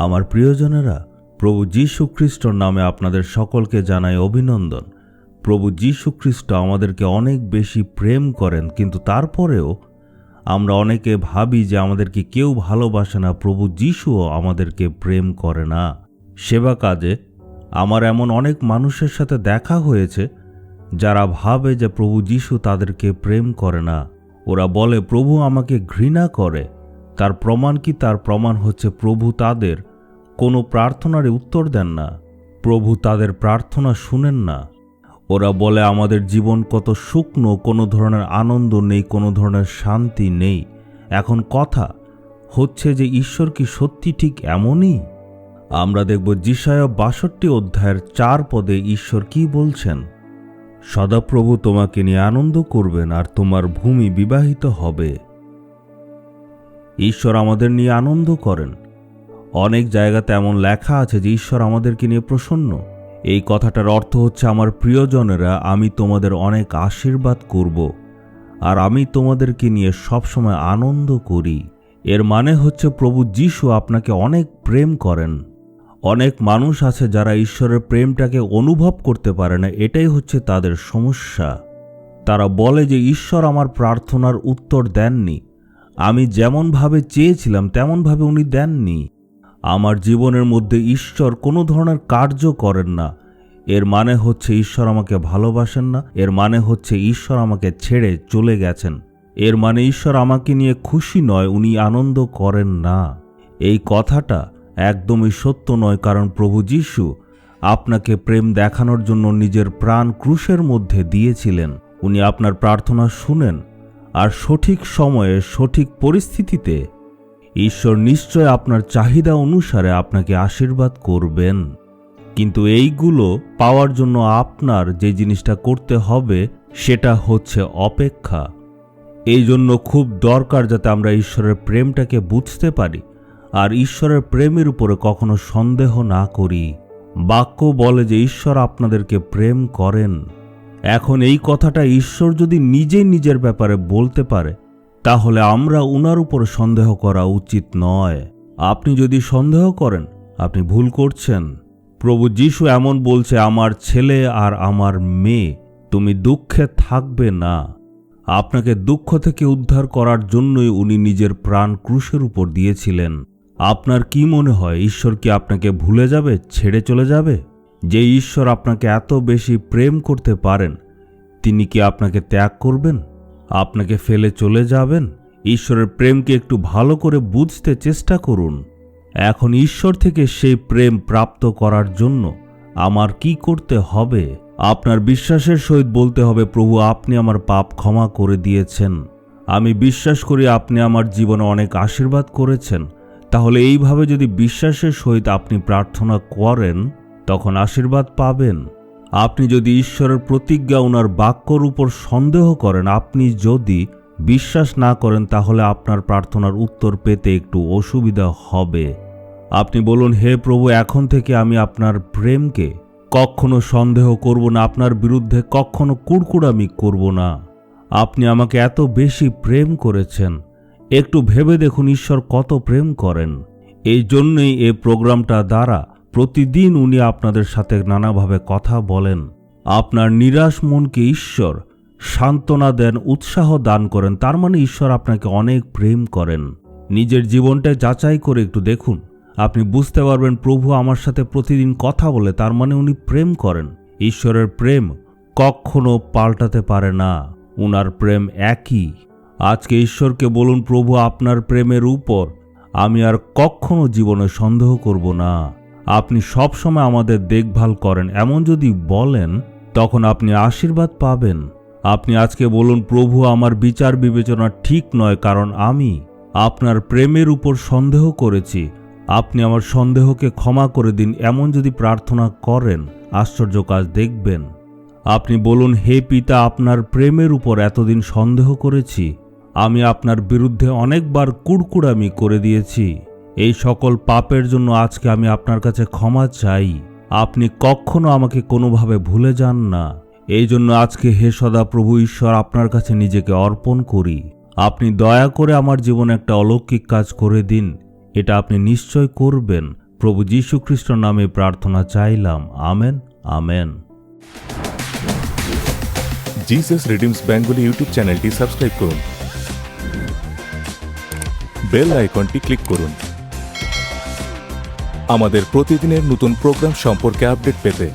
আমার প্রিয়জনেরা, প্রভু যীশু খ্রিস্টর নামে আপনাদের সকলকে জানাই অভিনন্দন। প্রভু যীশু খ্রিস্ট আমাদেরকে অনেক বেশি প্রেম করেন, কিন্তু তারপরেও আমরা অনেকে ভাবি যে আমাদেরকে কেউ ভালোবাসে না, প্রভু যীশুও আমাদেরকে প্রেম করে না। সেবা কাজে আমার এমন অনেক মানুষের সাথে দেখা হয়েছে যারা ভাবে যে প্রভু যীশু তাদেরকে প্রেম করে না। ওরা বলে প্রভু আমাকে ঘৃণা করে। তার প্রমাণ কি? তার প্রমাণ হচ্ছে প্রভু তাদের কোনো প্রার্থনার উত্তর দেন না, প্রভু তাদের প্রার্থনা শুনেন না। ওরা বলে আমাদের জীবন কত শুকনো, কোনো ধরনের আনন্দ নেই, কোনো ধরনের শান্তি নেই। এখন কথা হচ্ছে যে ঈশ্বর কি সত্যি ঠিক এমনই? আমরা দেখব যিশায়া ৬২ অধ্যায়ের ৪ পদে ঈশ্বর কি বলছেন। সদাপ্রভু তোমাকে নিয়ে আনন্দ করবেন আর তোমার ভূমি বিবাহিত হবে। ঈশ্বর আমাদের নিয়ে আনন্দ করেন। অনেক জায়গাতে এমন লেখা আছে যে ঈশ্বর আমাদেরকে নিয়ে প্রসন্ন। এই কথাটার অর্থ হচ্ছে, আমার প্রিয়জনেরা, আমি তোমাদের অনেক আশীর্বাদ করব আর আমি তোমাদেরকে নিয়ে সবসময় আনন্দ করি। এর মানে হচ্ছে প্রভু যীশু আপনাকে অনেক প্রেম করেন। অনেক মানুষ আছে যারা ঈশ্বরের প্রেমটাকে অনুভব করতে পারে না, এটাই হচ্ছে তাদের সমস্যা। তারা বলে যে ঈশ্বর আমার প্রার্থনার উত্তর দেননি, আমি যেমনভাবে চেয়েছিলাম তেমনভাবে উনি দেননি। আমার জীবনের মধ্যে ঈশ্বর কোনো ধরনের কার্য করেন না। এর মানে হচ্ছে ঈশ্বর আমাকে ভালোবাসেন না, এর মানে হচ্ছে ঈশ্বর আমাকে ছেড়ে চলে গেছেন, এর মানে ঈশ্বর আমাকে নিয়ে খুশি নয়, উনি আনন্দ করেন না। এই কথাটা একদমই সত্য নয়, কারণ প্রভু যীশু আপনাকে প্রেম দেখানোর জন্য নিজের প্রাণ ক্রুশের মধ্যে দিয়েছিলেন। উনি আপনার প্রার্থনা শুনেন আর সঠিক সময়ে সঠিক পরিস্থিতিতে ঈশ্বর নিশ্চয় আপনার চাহিদা অনুসারে আপনাকে আশীর্বাদ করবেন। কিন্তু এইগুলো পাওয়ার জন্য আপনার যে জিনিসটা করতে হবে সেটা হচ্ছে অপেক্ষা। এই জন্য খুব দরকার যাতে আমরা ঈশ্বরের প্রেমটাকে বুঝতে পারি আর ঈশ্বরের প্রেমের উপরে কখনো সন্দেহ না করি। বাক্য বলে যে ঈশ্বর আপনাদেরকে প্রেম করেন। এখন এই কথাটা ঈশ্বর যদি নিজেই নিজের ব্যাপারে বলতে পারে, তাহলে আমরা উনার উপর সন্দেহ করা উচিত নয়। আপনি যদি সন্দেহ করেন, আপনি ভুল করছেন। প্রভু যীশু এমন বলছে, আমার ছেলে আর আমার মেয়ে, তুমি দুঃখে থাকবে না। আপনাকে দুঃখ থেকে উদ্ধার করার জন্যই উনি নিজের প্রাণ ক্রুশের উপর দিয়েছিলেন। আপনার কি মনে হয় ঈশ্বর কি আপনাকে ভুলে যাবে, ছেড়ে চলে যাবে? যে ঈশ্বর আপনাকে এত বেশি প্রেম করতে পারেন, তিনি কি আপনাকে ত্যাগ করবেন, আপনাকে ফেলে চলে যাবেন? ঈশ্বরের প্রেমকে একটু ভালো করে বুঝতে চেষ্টা করুন। এখন ঈশ্বর থেকে সেই প্রেম প্রাপ্ত করার জন্য আমার কি করতে হবে? আপনার বিশ্বাসের সহিত বলতে হবে, প্রভু আপনি আমার পাপ ক্ষমা করে দিয়েছেন। আমি বিশ্বাস করি আপনি আমার জীবনে অনেক আশীর্বাদ করেছেন। তাহলে এইভাবে যদি বিশ্বাসের সহিত আপনি প্রার্থনা করেন, তখন আশীর্বাদ পাবেন। আপনি যদি ঈশ্বরের প্রতিজ্ঞা, ওনার বাক্যর উপর সন্দেহ করেন, আপনি যদি বিশ্বাস না করেন, তাহলে আপনার প্রার্থনার উত্তর পেতে একটু অসুবিধা হবে। আপনি বলুন, হে প্রভু, এখন থেকে আমি আপনার প্রেমকে কখনো সন্দেহ করব না, আপনার বিরুদ্ধে কখনো কুড়কুড়ামি করব না। আপনি আমাকে এত বেশি প্রেম করেছেন। একটু ভেবে দেখুন ঈশ্বর কত প্রেম করেন। এই জন্যই এই প্রোগ্রামটা দ্বারা প্রতিদিন উনি আপনাদের সাথে নানাভাবে কথা বলেন। আপনার নিরাশ মনকে ঈশ্বর সান্ত্বনা দেন, উৎসাহ দান করেন। তার মানে ঈশ্বর আপনাকে অনেক প্রেম করেন। নিজের জীবনটা যাচাই করে একটু দেখুন, আপনি বুঝতে পারবেন প্রভু আমার সাথে প্রতিদিন কথা বলে, তার মানে উনি প্রেম করেন। ঈশ্বরের প্রেম কখনো পাল্টাতে পারে না, উনার প্রেম একই। আজকে ঈশ্বরকে বলুন, প্রভু আপনার প্রেমের উপর আমি আর কখনো জীবনে সন্দেহ করব না। আপনি সবসময় আমাদের দেখভাল করেন, এমন যদি বলেন, তখন আপনি আশীর্বাদ পাবেন। আপনি আজকে বলুন, প্রভু আমার বিচার বিবেচনা ঠিক নয়, কারণ আমি আপনার প্রেমের উপর সন্দেহ করেছি, আপনি আমার সন্দেহকে ক্ষমা করে দিন। এমন যদি প্রার্থনা করেন, আশ্চর্য কাজ দেখবেন। আপনি বলুন, হে পিতা, আপনার প্রেমের উপর এতদিন সন্দেহ করেছি, আমি আপনার বিরুদ্ধে অনেকবার কুড়কুড়ামি করে দিয়েছি। এই সকল পাপের জন্য আজকে আমি আপনার কাছে ক্ষমা চাই। আপনি কখনো আমাকে কোনোভাবে ভুলে যান না। এই জন্য আজকে হে সদাপ্রভু ঈশ্বর, আপনার কাছে নিজেকে অর্পণ করি। আপনি দয়া করে আমার জীবনে একটা অলৌকিক কাজ করে দিন। এটা আপনি নিশ্চয় করবেন, প্রভু যীশু খ্রিস্টর নামে প্রার্থনা চাইলাম। Amen, amen. Jesus redeems Bengali YouTube চ্যানেলটি সাবস্ক্রাইব করুন, বেল আইকনটি ক্লিক করুন আমাদের প্রতিদিনের নতুন প্রোগ্রাম সম্পর্কে আপডেট পেতে।